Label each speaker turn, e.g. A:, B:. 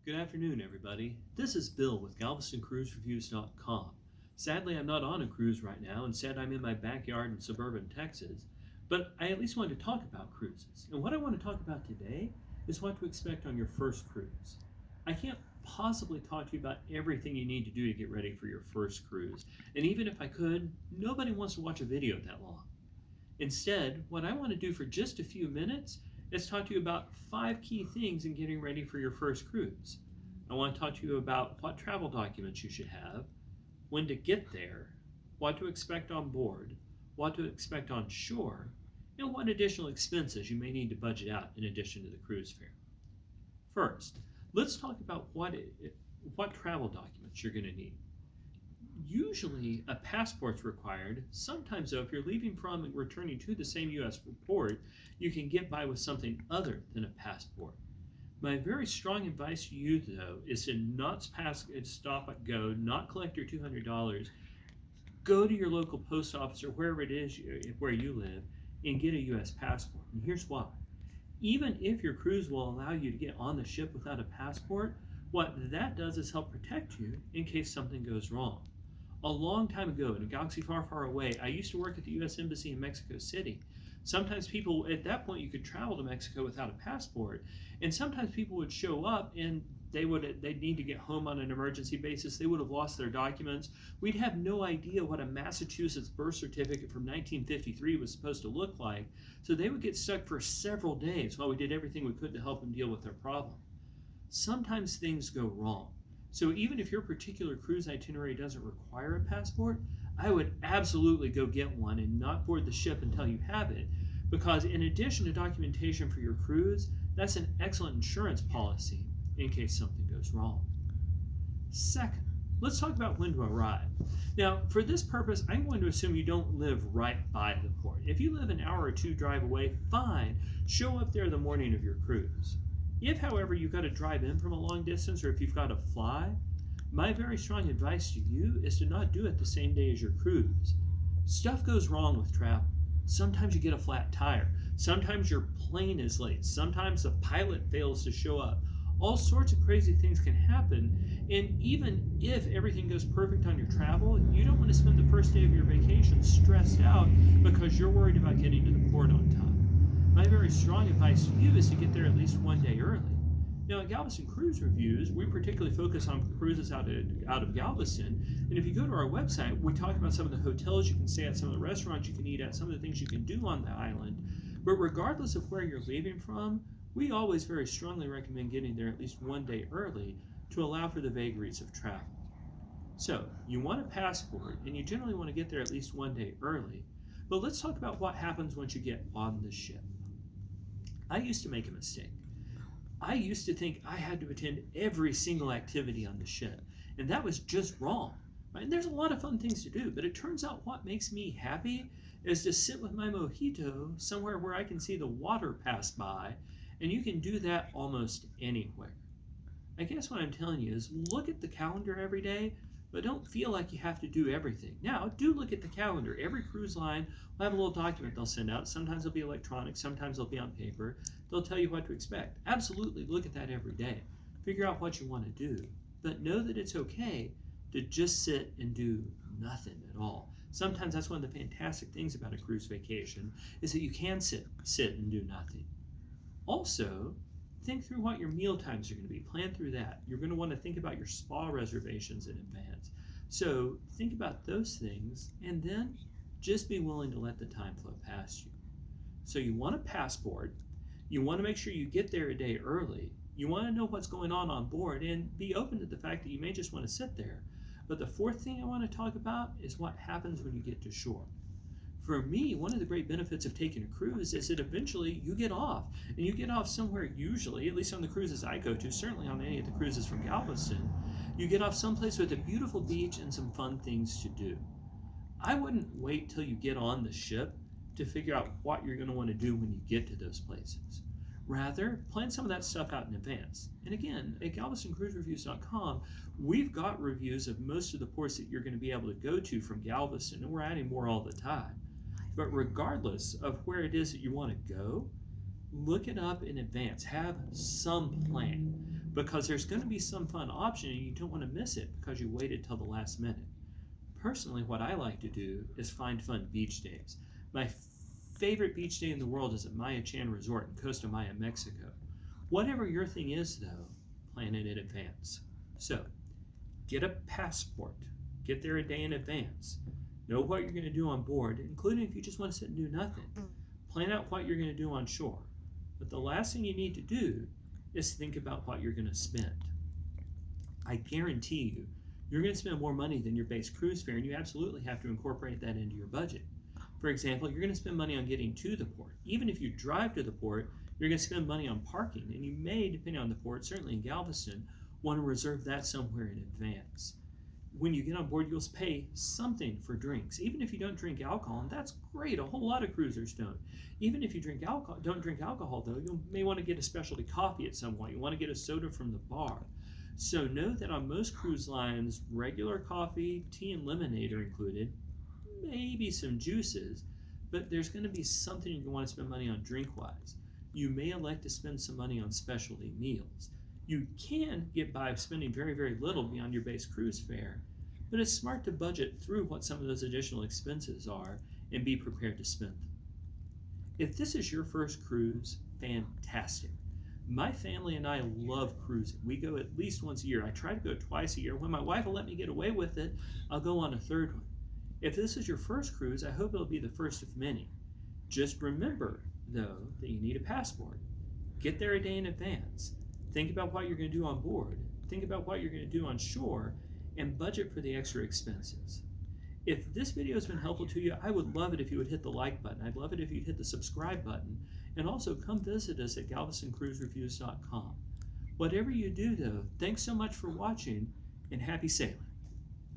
A: Good afternoon, everybody. This is Bill with GalvestonCruiseReviews.com. Sadly, I'm not on a cruise right now. Instead, I'm in my backyard in suburban Texas. But I at least wanted to talk about cruises. And what I want to talk about today is what to expect on your first cruise. I can't possibly talk to you about everything you need to do to get ready for your first cruise. And even if I could, nobody wants to watch a video that long. Instead, what I want to do for just a few minutes is talk to you about 5 key things in getting ready for your first cruise. I want to talk to you about what travel documents you should have, when to get there, what to expect on board, what to expect on shore, and what additional expenses you may need to budget out in addition to the cruise fare. First, let's talk about what travel documents you're going to need. Usually a passport's required. Sometimes though, if you're leaving from and returning to the same U.S. port, you can get by with something other than a passport. My very strong advice to you though is to not stop at go, not collect your $200, go to your local post office or wherever it is where you live and get a U.S. passport. And here's why. Even if your cruise will allow you to get on the ship without a passport, what that does is help protect you in case something goes wrong. A long time ago, in a galaxy far, far away, I used to work at the U.S. Embassy in Mexico City. Sometimes people, at that point, you could travel to Mexico without a passport, and sometimes people would show up and they'd need to get home on an emergency basis. They would have lost their documents. We'd have no idea what a Massachusetts birth certificate from 1953 was supposed to look like, so they would get stuck for several days while we did everything we could to help them deal with their problem. Sometimes things go wrong. So even if your particular cruise itinerary doesn't require a passport, I would absolutely go get one and not board the ship until you have it, because in addition to documentation for your cruise, that's an excellent insurance policy in case something goes wrong. Second, let's talk about when to arrive. Now, for this purpose, I'm going to assume you don't live right by the port. If you live an hour or two drive away, fine, show up there the morning of your cruise. If, however, you've got to drive in from a long distance or if you've got to fly, my very strong advice to you is to not do it the same day as your cruise. Stuff goes wrong with travel. Sometimes you get a flat tire. Sometimes your plane is late. Sometimes the pilot fails to show up. All sorts of crazy things can happen. And even if everything goes perfect on your travel, you don't want to spend the first day of your vacation stressed out because you're worried about getting to the port on time. My very strong advice to you is to get there at least one day early. Now, at Galveston Cruise Reviews, we particularly focus on cruises out of Galveston. And if you go to our website, we talk about some of the hotels you can stay at, some of the restaurants you can eat at, some of the things you can do on the island. But regardless of where you're leaving from, we always very strongly recommend getting there at least one day early to allow for the vagaries of travel. So, you want a passport, and you generally want to get there at least one day early. But let's talk about what happens once you get on the ship. I used to make a mistake. I used to think I had to attend every single activity on the ship, and that was just wrong. Right? And there's a lot of fun things to do, but it turns out what makes me happy is to sit with my mojito somewhere where I can see the water pass by, and you can do that almost anywhere. I guess what I'm telling you is look at the calendar every day, but don't feel like you have to do everything. Now, do look at the calendar. Every cruise line will have a little document they'll send out. Sometimes it'll be electronic, sometimes it'll be on paper. They'll tell you what to expect. Absolutely look at that every day. Figure out what you want to do. But know that it's okay to just sit and do nothing at all. Sometimes that's one of the fantastic things about a cruise vacation is that you can sit and do nothing. Also, think through what your meal times are going to be. Plan through that. You're going to want to think about your spa reservations in advance. So think about those things and then just be willing to let the time flow past you. So you want a passport. You want to make sure you get there a day early. You want to know what's going on board and be open to the fact that you may just want to sit there. But the fourth thing I want to talk about is what happens when you get to shore. For me, one of the great benefits of taking a cruise is that eventually you get off. And you get off somewhere usually, at least on the cruises I go to, certainly on any of the cruises from Galveston, you get off someplace with a beautiful beach and some fun things to do. I wouldn't wait till you get on the ship to figure out what you're going to want to do when you get to those places. Rather, plan some of that stuff out in advance. And again, at GalvestonCruiseReviews.com, we've got reviews of most of the ports that you're going to be able to go to from Galveston, and we're adding more all the time. But regardless of where it is that you want to go, look it up in advance. Have some plan. because there's going to be some fun option and you don't want to miss it because you waited till the last minute. Personally, what I like to do is find fun beach days. My favorite beach day in the world is at Maya Chan Resort in Costa Maya, Mexico. Whatever your thing is, though, plan it in advance. So, get a passport. Get there a day in advance. Know what you're going to do on board, including if you just want to sit and do nothing. Plan out what you're going to do on shore. But the last thing you need to do is think about what you're going to spend. I guarantee you, you're going to spend more money than your base cruise fare, and you absolutely have to incorporate that into your budget. For example, you're going to spend money on getting to the port. Even if you drive to the port, you're going to spend money on parking, and you may, depending on the port, certainly in Galveston, want to reserve that somewhere in advance. When you get on board, you'll pay something for drinks, even if you don't drink alcohol, and that's great. A whole lot of cruisers don't. Even if you don't drink alcohol, though, you may want to get a specialty coffee at some point. You want to get a soda from the bar. So know that on most cruise lines, regular coffee, tea, and lemonade are included, maybe some juices, but there's going to be something you want to spend money on drink-wise. You may elect to spend some money on specialty meals. You can get by spending very, very little beyond your base cruise fare, but it's smart to budget through what some of those additional expenses are and be prepared to spend them. If this is your first cruise, fantastic. My family and I love cruising. We go at least once a year. I try to go twice a year. When my wife will let me get away with it, I'll go on a third one. If this is your first cruise, I hope it'll be the first of many. Just remember, though, that you need a passport. Get there a day in advance. Think about what you're going to do on board. Think about what you're going to do on shore, and budget for the extra expenses. If this video has been helpful to you, I would love it if you would hit the like button. I'd love it if you'd hit the subscribe button, and also come visit us at GalvestonCruiseReviews.com. Whatever you do, though, thanks so much for watching, and happy sailing.